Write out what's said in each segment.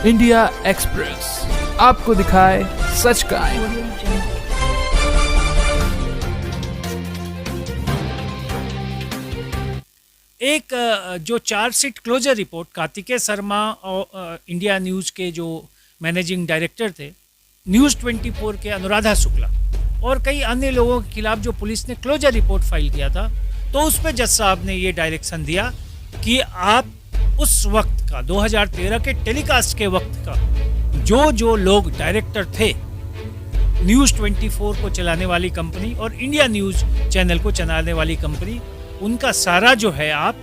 India express आपको दिखाए सच का। एक जो chargesheet closure report Kartikeya Sharma और इंडिया न्यूज़ के जो मैनेजिंग डायरेक्टर थे, न्यूज़ 24 के अनुराधा शुक्ला और कई अन्य लोगों के खिलाफ जो पुलिस ने क्लोजर रिपोर्ट फाइल किया था, तो उस पर जज साहब ने ये डायरेक्शन दिया कि आप उस वक्त का 2013 के टेलीकास्ट के वक्त का जो लोग डायरेक्टर थे न्यूज़ 24 को चलाने वाली कंपनी और इंडिया न्यूज़ चैनल को चलाने वाली कंपनी, उनका सारा जो है आप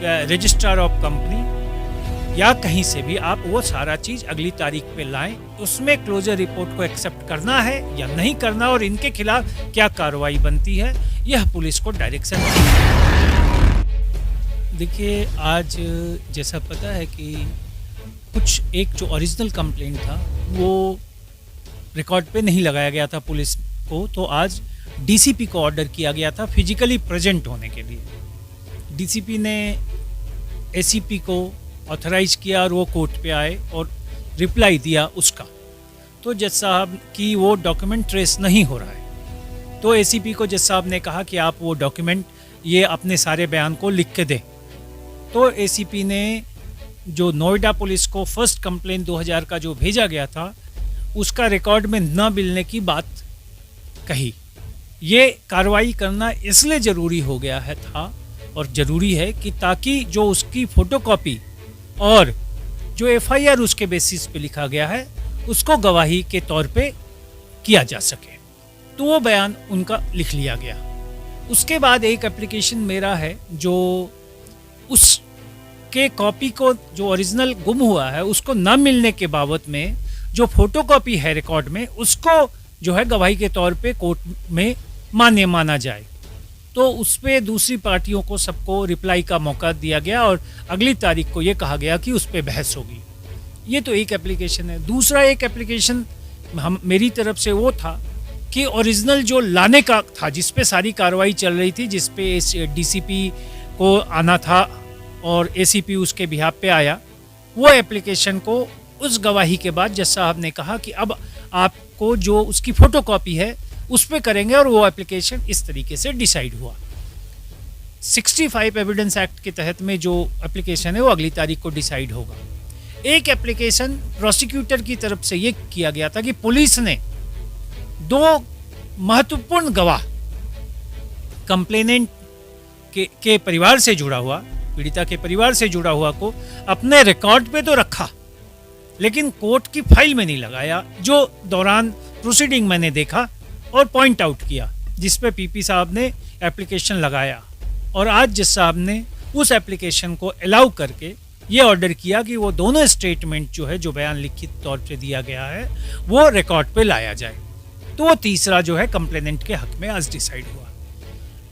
रजिस्ट्रार ऑफ कंपनी या कहीं से भी आप वो सारा चीज़ अगली तारीख पे लाएं। उसमें क्लोजर रिपोर्ट को एक्सेप्ट करना है या नहीं करना और इनके खिलाफ क्या कार्रवाई बनती है, यह पुलिस को डायरेक्शन है। देखिए, आज जैसा पता है कि कुछ एक जो ओरिजिनल कंप्लेंट था वो रिकॉर्ड पे नहीं लगाया गया था पुलिस को, तो आज डीसीपी को ऑर्डर किया गया था फिजिकली प्रेजेंट होने के लिए। डीसीपी ने एसीपी को ऑथराइज किया और वो कोर्ट पे आए और रिप्लाई दिया उसका। तो जज साहब की वो डॉक्यूमेंट ट्रेस नहीं हो रहा है, तो एसीपी को जज साहब ने कहा कि आप वो डॉक्यूमेंट ये अपने सारे बयान को लिख के दें। तो एसीपी ने जो नोएडा पुलिस को फर्स्ट कंप्लेंट 2000 का जो भेजा गया था उसका रिकॉर्ड में न मिलने की बात कही। ये कार्रवाई करना इसलिए ज़रूरी हो गया है था और ज़रूरी है कि ताकि जो उसकी फ़ोटोकॉपी और जो एफआईआर उसके बेसिस पे लिखा गया है उसको गवाही के तौर पे किया जा सके। तो वो बयान उनका लिख लिया गया। उसके बाद एक एप्लीकेशन मेरा है जो उसके कॉपी को जो ओरिजिनल गुम हुआ है उसको न मिलने के बाबत में जो फोटोकॉपी है रिकॉर्ड में उसको जो है गवाही के तौर पे कोर्ट में मान्य माना जाए। तो उस पर दूसरी पार्टियों को सबको रिप्लाई का मौका दिया गया और अगली तारीख को ये कहा गया कि उस पर बहस होगी। ये तो एक एप्लीकेशन है। दूसरा एक एप्लीकेशन मेरी तरफ से वो था कि ओरिजिनल जो लाने का था जिस पे सारी कार्रवाई चल रही थी, जिस पे डीसीपी को आना था और एसीपी उसके बिहाफ पे आया, वो एप्लीकेशन को उस गवाही के बाद जज साहब ने कहा कि अब आपको जो उसकी फोटोकॉपी है उस पे करेंगे और वो एप्लीकेशन इस तरीके से डिसाइड हुआ। 65 एविडेंस एक्ट के तहत में जो एप्लीकेशन है वो अगली तारीख को डिसाइड होगा। एक एप्लीकेशन प्रोसिक्यूटर की तरफ से ये किया गया था कि पुलिस ने दो महत्वपूर्ण गवाह कंप्लेनेंट के परिवार से जुड़ा हुआ, पीड़िता के परिवार से जुड़ा हुआ को अपने रिकॉर्ड पे तो रखा लेकिन कोर्ट की फाइल में नहीं लगाया, जो दौरान प्रोसीडिंग मैंने देखा और पॉइंट आउट किया, जिस पे पीपी साहब ने एप्लीकेशन लगाया। और आज जज साहब ने उस एप्लीकेशन को अलाउ करके ये ऑर्डर किया कि वो दोनों स्टेटमेंट जो है, जो बयान लिखित तौर पे दिया गया है, वो रिकॉर्ड पे लाया जाए। तो वो तीसरा जो है कंप्लेनेंट के हक में आज डिसाइड हुआ।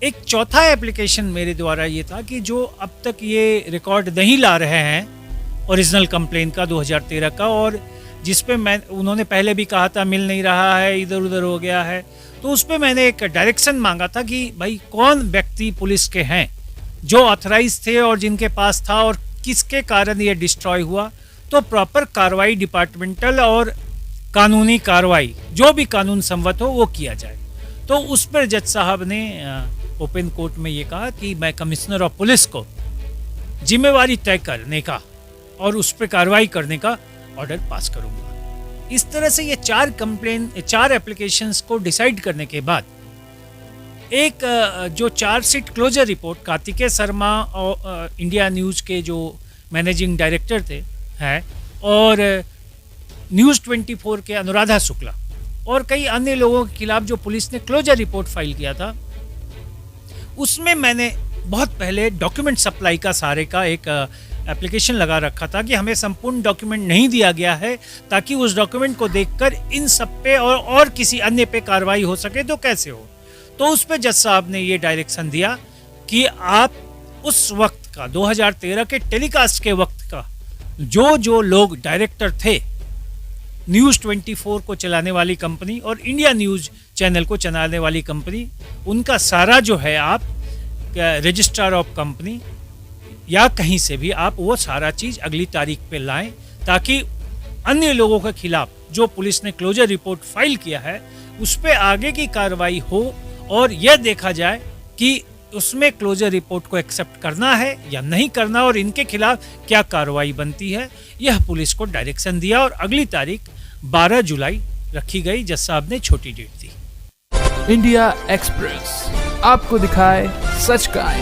एक चौथा एप्लीकेशन मेरे द्वारा ये था कि जो अब तक ये रिकॉर्ड नहीं ला रहे हैं ओरिजिनल कंप्लेंट का 2013 का, और जिस पे उन्होंने पहले भी कहा था मिल नहीं रहा है, इधर उधर हो गया है, तो उस पे मैंने एक डायरेक्शन मांगा था कि भाई कौन व्यक्ति पुलिस के हैं जो ऑथराइज थे और जिनके पास था और किसके कारण ये डिस्ट्रॉय हुआ। तो प्रॉपर कार्रवाई, डिपार्टमेंटल और कानूनी कार्रवाई जो भी कानून सम्मत हो वो किया जाए। तो उस पर जज साहब ने ओपन कोर्ट में ये कहा कि मैं कमिश्नर ऑफ पुलिस को जिम्मेवारी तय करने का और उस पर कार्रवाई करने का ऑर्डर पास करूंगा। इस तरह से ये चार एप्लीकेशंस को डिसाइड करने के बाद एक जो chargesheet closure report Kartikeya Sharma और इंडिया न्यूज़ के जो मैनेजिंग डायरेक्टर थे हैं और न्यूज़ 24 के अनुराधा शुक्ला और कई अन्य लोगों के खिलाफ जो पुलिस ने क्लोजर रिपोर्ट फाइल किया था, उसमें मैंने बहुत पहले डॉक्यूमेंट सप्लाई का सारे का एक एप्लीकेशन लगा रखा था कि हमें संपूर्ण डॉक्यूमेंट नहीं दिया गया है ताकि उस डॉक्यूमेंट को देखकर इन सब पे और किसी अन्य पे कार्रवाई हो सके तो कैसे हो। तो उस पे जज साहब ने ये डायरेक्शन दिया कि आप उस वक्त का 2013 के टेलीकास्ट के वक्त का जो लोग डायरेक्टर थे न्यूज़ 24 को चलाने वाली कंपनी और इंडिया न्यूज़ चैनल को चलाने वाली कंपनी, उनका सारा जो है आप रजिस्ट्रार ऑफ कंपनी या कहीं से भी आप वो सारा चीज़ अगली तारीख पे लाएं ताकि अन्य लोगों के खिलाफ जो पुलिस ने क्लोजर रिपोर्ट फाइल किया है उस पे आगे की कार्रवाई हो और यह देखा जाए कि उसमें क्लोजर रिपोर्ट को एक्सेप्ट करना है या नहीं करना और इनके खिलाफ क्या कार्रवाई बनती है। यह पुलिस को डायरेक्शन दिया और अगली तारीख 12 जुलाई रखी गई। जज साहब ने छोटी डेट दी। इंडिया एक्सप्रेस आपको दिखाए सच का।